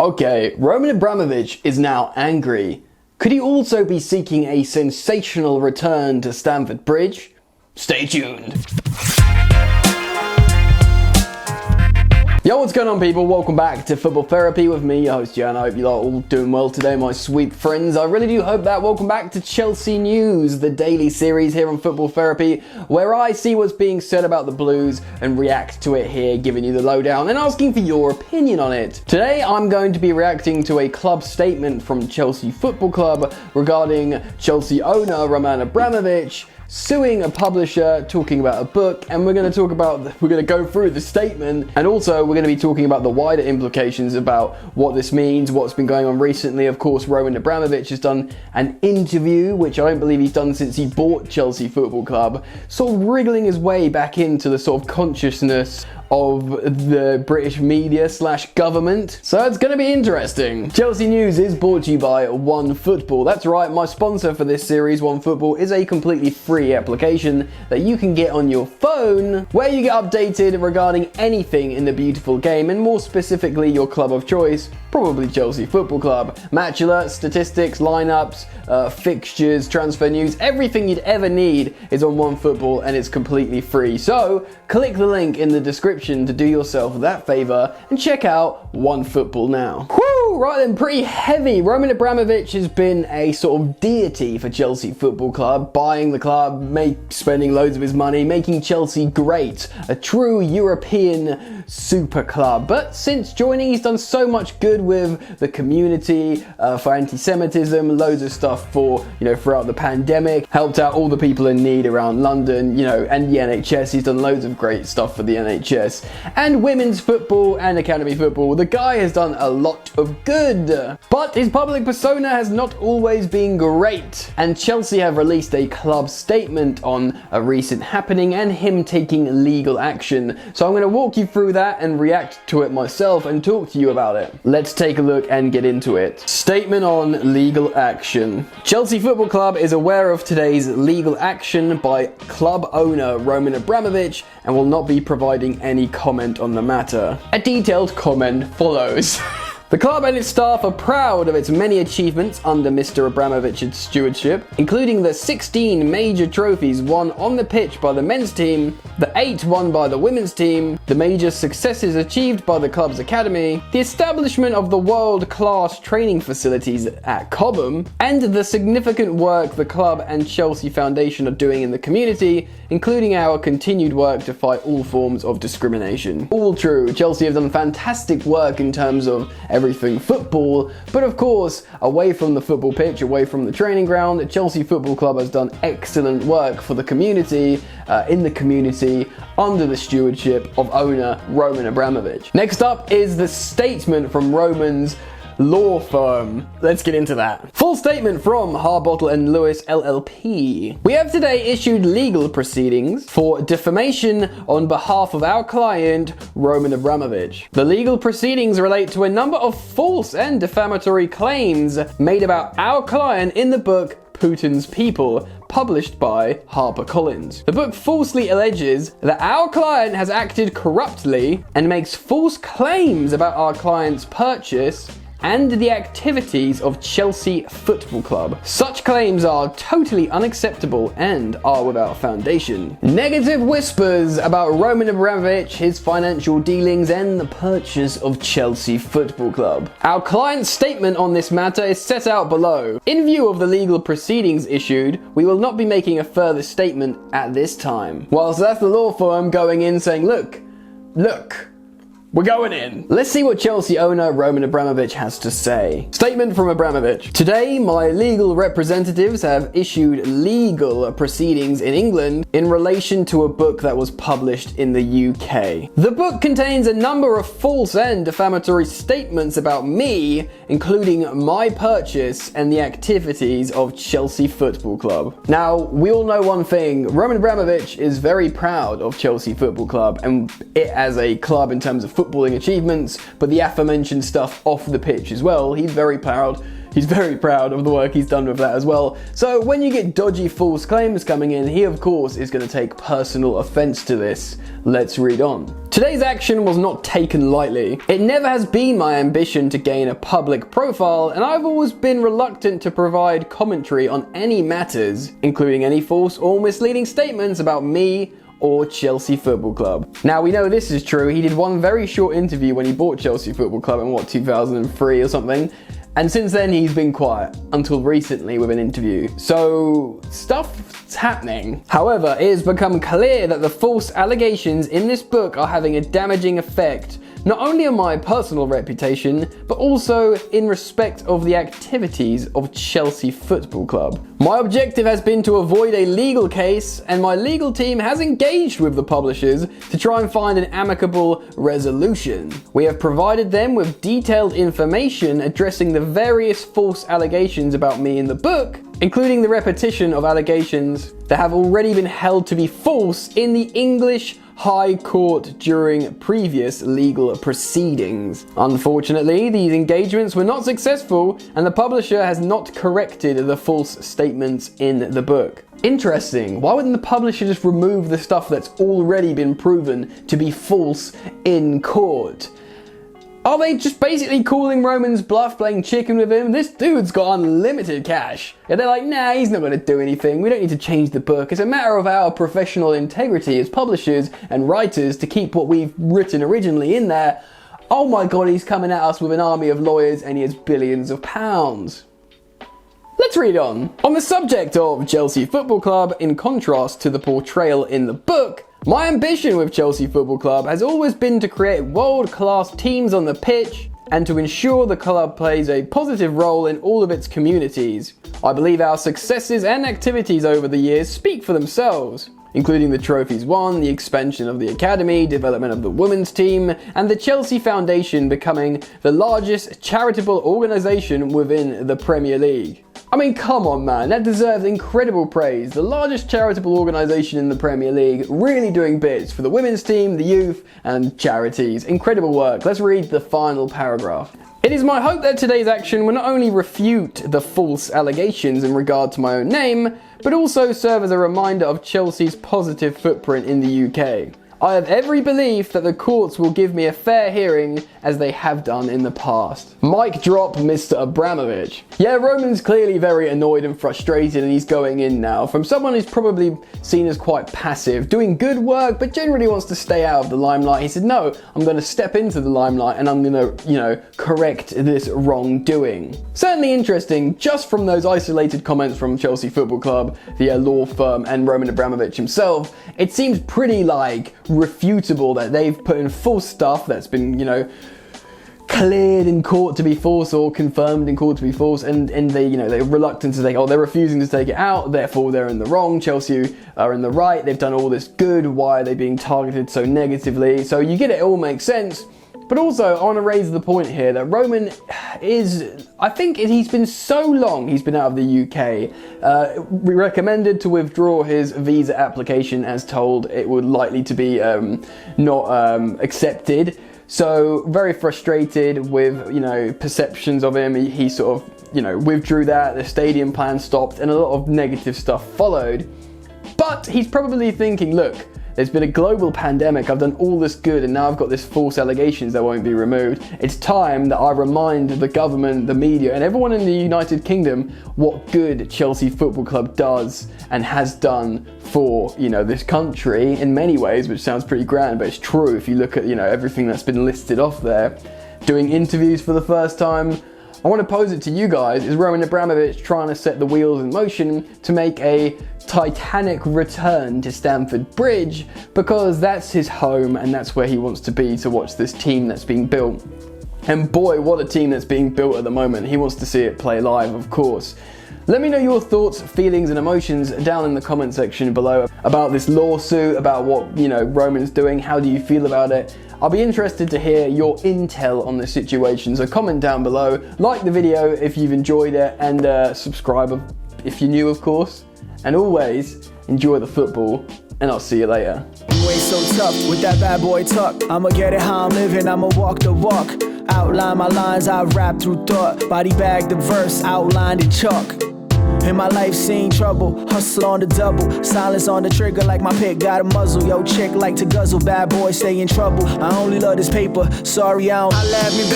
Okay, Roman Abramovich is now angry. Could he also be seeking a sensational return to Stamford Bridge? Stay tuned. Yo, what's going on, people? Welcome back to Football Therapy with me, your host Jan. I hope you're all doing well today, my sweet friends. I really do hope that. Welcome back to Chelsea News, the daily series here on Football Therapy, where I see what's being said about the Blues and react to it here, giving you the lowdown and asking for your opinion on it. Today, I'm going to be reacting to a club statement from Chelsea Football Club regarding Chelsea owner Roman Abramovich suing a publisher, talking about a book, and we're going to go through the statement, and also we're going to be talking about the wider implications about what this means, what's been going on recently. Of course, Roman Abramovich has done an interview, which I don't believe he's done since he bought Chelsea Football Club, sort of wriggling his way back into the sort of consciousness of the British media / government. So it's going to be interesting. Chelsea News is brought to you by OneFootball. That's right, my sponsor for this series, OneFootball, is a completely free application that you can get on your phone, where you get updated regarding anything in the beautiful game, and more specifically your club of choice, probably Chelsea Football Club. Match alerts, statistics, lineups, fixtures, transfer news, everything you'd ever need is on OneFootball, and it's completely free. So click the link in the description to do yourself that favor and check out OneFootball now. Whew, right then, pretty heavy. Roman Abramovich has been a sort of deity for Chelsea Football Club, buying the club, spending loads of his money, making Chelsea great, a true European super club. But since joining, he's done so much good with the community, for anti-Semitism, loads of stuff for, throughout the pandemic, helped out all the people in need around London, and the NHS. He's done loads of great stuff for the NHS and women's football and academy football. The guy has done a lot of good, but his public persona has not always been great, and Chelsea have released a club statement on a recent happening and him taking legal action. So I'm going to walk you through that and react to it myself and talk to you about it. Let's take a look and get into it. Statement on legal action. Chelsea Football Club is aware of today's legal action by club owner Roman Abramovich and will not be providing any comment on the matter. A detailed comment follows. The club and its staff are proud of its many achievements under Mr. Abramovich's stewardship, including the 16 major trophies won on the pitch by the men's team, the 8 won by the women's team, the major successes achieved by the club's academy, the establishment of the world-class training facilities at Cobham, and the significant work the club and Chelsea Foundation are doing in the community, including our continued work to fight all forms of discrimination. All true, Chelsea have done fantastic work in terms of everything football, but of course, away from the football pitch, away from the training ground, Chelsea Football Club has done excellent work for the community, in the community, under the stewardship of owner Roman Abramovich. Next up is the statement from Roman's law firm. Let's get into that. Full statement from Harbottle & Lewis LLP. We have today issued legal proceedings for defamation on behalf of our client, Roman Abramovich. The legal proceedings relate to a number of false and defamatory claims made about our client in the book Putin's People, published by HarperCollins. The book falsely alleges that our client has acted corruptly and makes false claims about our client's purchase and the activities of Chelsea Football Club. Such claims are totally unacceptable and are without foundation. Negative whispers about Roman Abramovich, his financial dealings, and the purchase of Chelsea Football Club. Our client's statement on this matter is set out below. In view of the legal proceedings issued, we will not be making a further statement at this time. Whilst that's the law firm going in saying, look, we're going in. Let's see what Chelsea owner Roman Abramovich has to say. Statement from Abramovich. Today, my legal representatives have issued legal proceedings in England in relation to a book that was published in the UK. The book contains a number of false and defamatory statements about me, including my purchase and the activities of Chelsea Football Club. Now, we all know one thing. Roman Abramovich is very proud of Chelsea Football Club and it as a club in terms of footballing achievements, but the aforementioned stuff off the pitch as well. He's very proud he's very proud of the work he's done with that as well. So when you get dodgy false claims coming in, he of course is going to take personal offense to this. Let's read on. Today's action was not taken lightly. It never has been my ambition to gain a public profile, and I've always been reluctant to provide commentary on any matters, including any false or misleading statements about me or Chelsea Football Club. Now we know this is true. He did one very short interview when he bought Chelsea Football Club in 2003 or something. And since then he's been quiet, until recently with an interview. So stuff's happening. However, it has become clear that the false allegations in this book are having a damaging effect, not only on my personal reputation, but also in respect of the activities of Chelsea Football Club. My objective has been to avoid a legal case, and my legal team has engaged with the publishers to try and find an amicable resolution. We have provided them with detailed information addressing the various false allegations about me in the book, including the repetition of allegations that have already been held to be false in the English High Court during previous legal proceedings. Unfortunately, these engagements were not successful, and the publisher has not corrected the false statements in the book. Interesting. Why wouldn't the publisher just remove the stuff that's already been proven to be false in court? Are they just basically calling Roman's bluff, playing chicken with him? This dude's got unlimited cash. And they're like, nah, he's not going to do anything. We don't need to change the book. It's a matter of our professional integrity as publishers and writers to keep what we've written originally in there. Oh my god, he's coming at us with an army of lawyers and he has billions of pounds. Let's read on. On the subject of Chelsea Football Club, in contrast to the portrayal in the book, my ambition with Chelsea Football Club has always been to create world-class teams on the pitch and to ensure the club plays a positive role in all of its communities. I believe our successes and activities over the years speak for themselves, including the trophies won, the expansion of the academy, development of the women's team, and the Chelsea Foundation becoming the largest charitable organisation within the Premier League. I mean, come on man, that deserves incredible praise. The largest charitable organisation in the Premier League, really doing bits for the women's team, the youth, and charities. Incredible work. Let's read the final paragraph. It is my hope that today's action will not only refute the false allegations in regard to my own name, but also serve as a reminder of Chelsea's positive footprint in the UK. I have every belief that the courts will give me a fair hearing, as they have done in the past. Mic drop, Mr. Abramovich. Yeah, Roman's clearly very annoyed and frustrated, and he's going in now. From someone who's probably seen as quite passive, doing good work, but generally wants to stay out of the limelight, he said, no, I'm going to step into the limelight and I'm going to, correct this wrongdoing. Certainly interesting, just from those isolated comments from Chelsea Football Club, the law firm, and Roman Abramovich himself, it seems pretty, refutable that they've put in false stuff that's been, cleared in court to be false or confirmed in court to be false, and they're reluctant to take, they're refusing to take it out, therefore they're in the wrong. Chelsea are in the right, they've done all this good, why are they being targeted so negatively? So you get it, all makes sense. But also, I want to raise the point here that Roman I think he's been so long he's been out of the UK, recommended to withdraw his visa application as told it would likely to be not accepted. So very frustrated with, perceptions of him. He sort of, withdrew that, the stadium plan stopped, and a lot of negative stuff followed. But he's probably thinking, look, there's been a global pandemic, I've done all this good, and now I've got this false allegations that won't be removed. It's time that I remind the government, the media, and everyone in the United Kingdom what good Chelsea Football Club does and has done for, this country in many ways, which sounds pretty grand, but it's true if you look at, everything that's been listed off there. Doing interviews for the first time. I want to pose it to you guys, is Roman Abramovich trying to set the wheels in motion to make a Titanic return to Stamford Bridge, because that's his home and that's where he wants to be to watch this team that's being built. And boy, what a team that's being built at the moment. He wants to see it play live, of course. Let me know your thoughts, feelings and emotions down in the comment section below about this lawsuit, about what, Roman's doing. How do you feel about it? I'll be interested to hear your intel on the situation, so comment down below, like the video if you've enjoyed it, and subscribe if you're new, of course. And always, enjoy the football, and I'll see you later. You ain't so tough with that bad boy talk. I'ma get it how I'm living, I'ma walk the walk. Outline my lines, I rap through thought. Body bag the verse, outlined in chalk. In my life seen trouble, hustle on the double. Silence on the trigger like my pick got a muzzle. Yo, chick like to guzzle, bad boy stay in trouble. I only love this paper, sorry I don't. I laugh me, baby.